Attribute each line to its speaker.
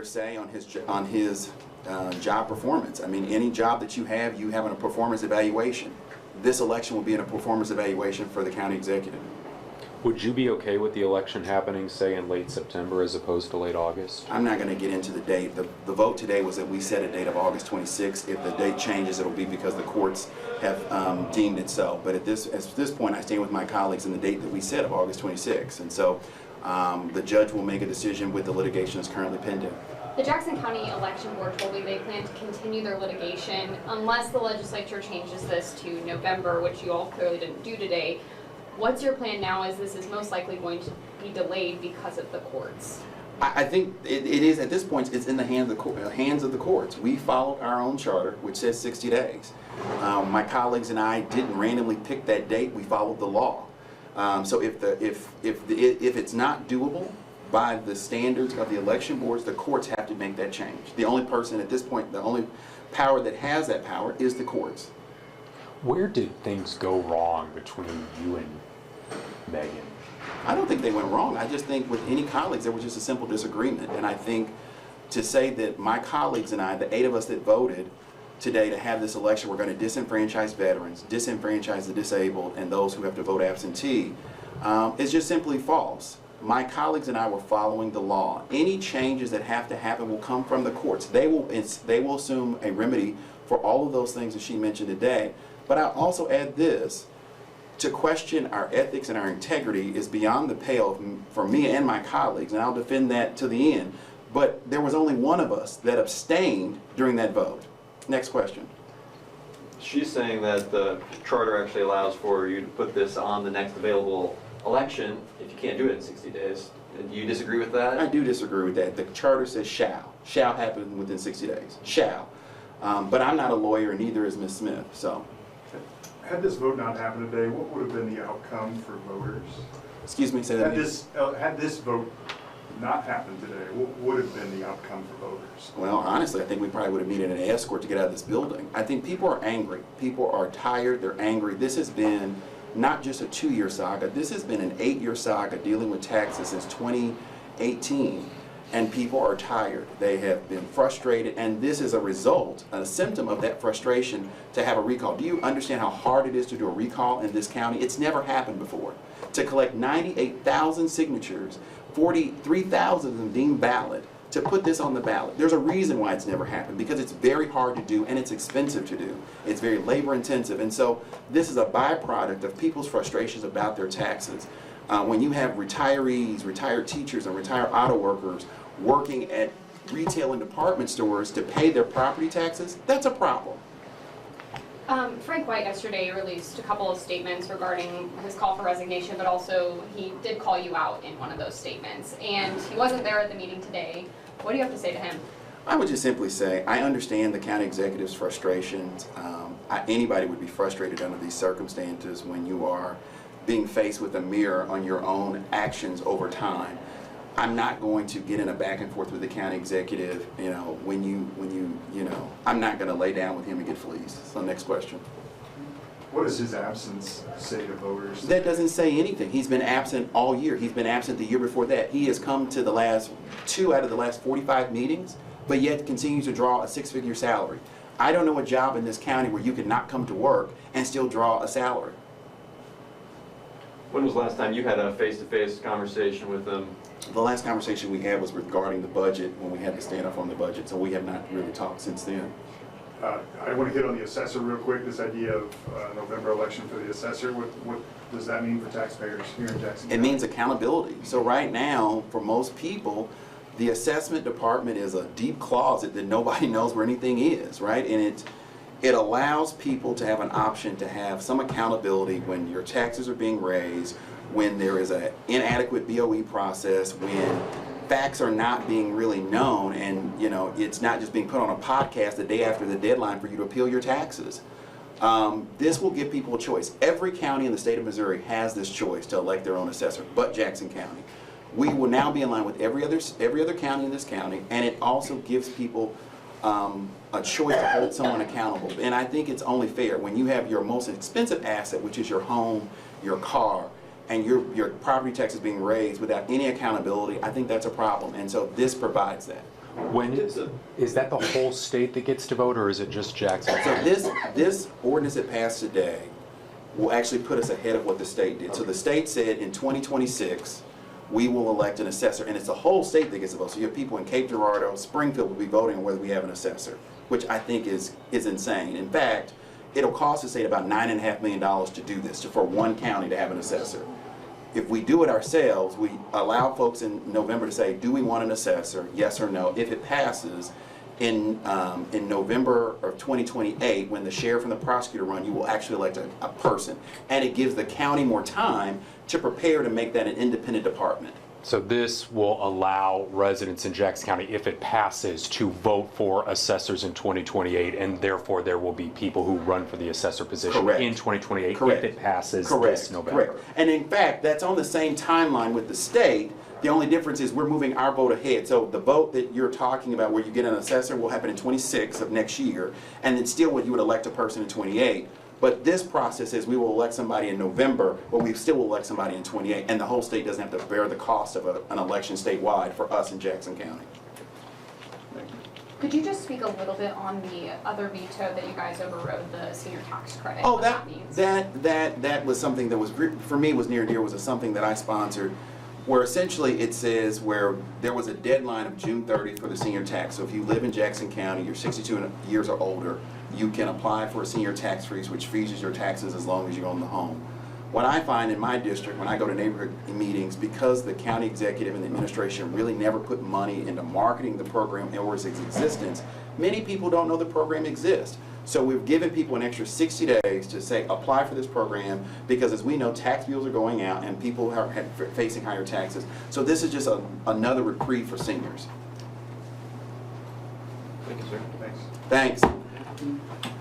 Speaker 1: say on his job performance. I mean, any job that you have in a performance evaluation. This election will be in a performance evaluation for the county executive.
Speaker 2: Would you be okay with the election happening, say, in late September as opposed to late August?
Speaker 1: I'm not going to get into the date. The vote today was that we set a date of August 26th. If the date changes, it'll be because the courts have deemed it so. But at this point, I stand with my colleagues in the date that we set of August 26th. And so the judge will make a decision with the litigation that's currently pending.
Speaker 3: The Jackson County Election Board told me they plan to continue their litigation unless the legislature changes this to November, which you all clearly didn't do today. What's your plan now, as this is most likely going to be delayed because of the courts?
Speaker 1: I think it is, at this point, it's in the hands of the courts. We followed our own charter, which says 60 days. My colleagues and I didn't randomly pick that date. We followed the law. So if it's not doable by the standards of the election boards, the courts have to make that change. The only person at this point, the only power that has that power is the courts.
Speaker 2: Where did things go wrong between you and Megan?
Speaker 1: I don't think they went wrong. I just think with any colleagues, there was just a simple disagreement. And I think to say that my colleagues and I, the 8 of us that voted today to have this election, we're going to disenfranchise veterans, disenfranchise the disabled, and those who have to vote absentee, is just simply false. My colleagues and I were following the law. Any changes that have to happen will come from the courts. They will assume a remedy for all of those things that she mentioned today. But I'll also add this: to question our ethics and our integrity is beyond the pale for me and my colleagues, and I'll defend that to the end. But there was only one of us that abstained during that vote. Next question.
Speaker 4: She's saying that the charter actually allows for you to put this on the next available election if you can't do it in 60 days. Do you disagree with that?
Speaker 1: I do disagree with that. The charter says shall happen within 60 days, shall. But I'm not a lawyer, and neither is Ms. Smith, so.
Speaker 5: Had this vote not happened today, what would have been the outcome for voters?
Speaker 1: Excuse me, say that again.
Speaker 5: Had this vote not happened today, what would have been the outcome for voters?
Speaker 1: Well, honestly, I think we probably would have needed an escort to get out of this building. I think people are angry. People are tired. They're angry. This has been not just a 2-year saga. This has been an 8-year saga dealing with taxes since 2018. And people are tired. They have been frustrated, and this is a result, a symptom of that frustration to have a recall. Do you understand how hard it is to do a recall in this county? It's never happened before. To collect 98,000 signatures, 43,000 of them deemed valid, to put this on the ballot. There's a reason why it's never happened, because it's very hard to do and it's expensive to do. It's very labor intensive, and so this is a byproduct of people's frustrations about their taxes. When you have retirees, retired teachers, and retired auto workers working at retail and department stores to pay their property taxes, that's a problem.
Speaker 3: Frank White yesterday released a couple of statements regarding his call for resignation, but also he did call you out in one of those statements. And he wasn't there at the meeting today. What do you have to say to him?
Speaker 1: I would just simply say, I understand the county executive's frustrations. Anybody would be frustrated under these circumstances when you are being faced with a mirror on your own actions over time. I'm not going to get in a back and forth with the county executive, I'm not going to lay down with him and get fleeced. So next question.
Speaker 5: What does his absence say to voters?
Speaker 1: That doesn't say anything. He's been absent all year. He's been absent the year before that. He has come to the last 2 out of the last 45 meetings, but yet continues to draw a 6-figure salary. I don't know a job in this county where you could not come to work and still draw a salary.
Speaker 4: When was the last time you had a face-to-face conversation with them?
Speaker 1: The last conversation we had was regarding the budget, when we had to stand up on the budget, so we have not really talked since then.
Speaker 5: I want to hit on the assessor real quick, this idea of November election for the assessor. What does that mean for taxpayers here in Jackson County?
Speaker 1: It means accountability. So right now, for most people, the assessment department is a deep closet that nobody knows where anything is, right? And it allows people to have an option to have some accountability when your taxes are being raised, when there is an inadequate BOE process, when facts are not being really known, and it's not just being put on a podcast the day after the deadline for you to appeal your taxes. This will give people a choice. Every county in the state of Missouri has this choice to elect their own assessor, but Jackson County. We will now be in line with every other county in this county, and it also gives people a choice to hold someone accountable. And I think it's only fair when you have your most expensive asset, which is your home, your car, and your property taxes being raised without any accountability. I think that's a problem, and so this provides that.
Speaker 2: When is that the whole state that gets to vote, or is it just Jackson?
Speaker 1: So this ordinance that passed today will actually put us ahead of what the state did. So the state said in 2026, we will elect an assessor, and it's the whole state that gets to vote. So you have people in Cape Girardeau, Springfield will be voting on whether we have an assessor, which I think is insane. In fact, it'll cost the state about $9.5 million to do this, for one county to have an assessor. If we do it ourselves, we allow folks in November to say, do we want an assessor, yes or no? If it passes, in November of 2028, when the sheriff and the prosecutor run, you will actually elect a person. And it gives the county more time to prepare to make that an independent department.
Speaker 2: So this will allow residents in Jackson County, if it passes, to vote for assessors in 2028, and therefore there will be people who run for the assessor position
Speaker 1: Correct.
Speaker 2: in 2028
Speaker 1: Correct.
Speaker 2: if it passes
Speaker 1: Correct.
Speaker 2: this November.
Speaker 1: Correct. And in fact, that's on the same timeline with the state. The only difference is we're moving our vote ahead. So the vote that you're talking about where you get an assessor will happen in 26 of next year, and then still you would elect a person in 28. But this process is we will elect somebody in November, but we still will elect somebody in 28, and the whole state doesn't have to bear the cost of an election statewide for us in Jackson County.
Speaker 3: Could you just speak a little bit on the other veto that you guys overrode, the senior tax credit?
Speaker 1: Oh,
Speaker 3: what that means?
Speaker 1: that was something that was, for me, was near and dear, was something that I sponsored, where essentially it says where there was a deadline of June 30th for the senior tax. So if you live in Jackson County, you're 62 years or older, you can apply for a senior tax freeze, which freezes your taxes as long as you own the home. What I find in my district, when I go to neighborhood meetings, because the county executive and the administration really never put money into marketing the program or its existence, many people don't know the program exists. So we've given people an extra 60 days to say, apply for this program, because as we know, tax bills are going out and people are facing higher taxes. So this is just another reprieve for seniors.
Speaker 4: Thank you, sir.
Speaker 5: Thanks.
Speaker 1: Thanks.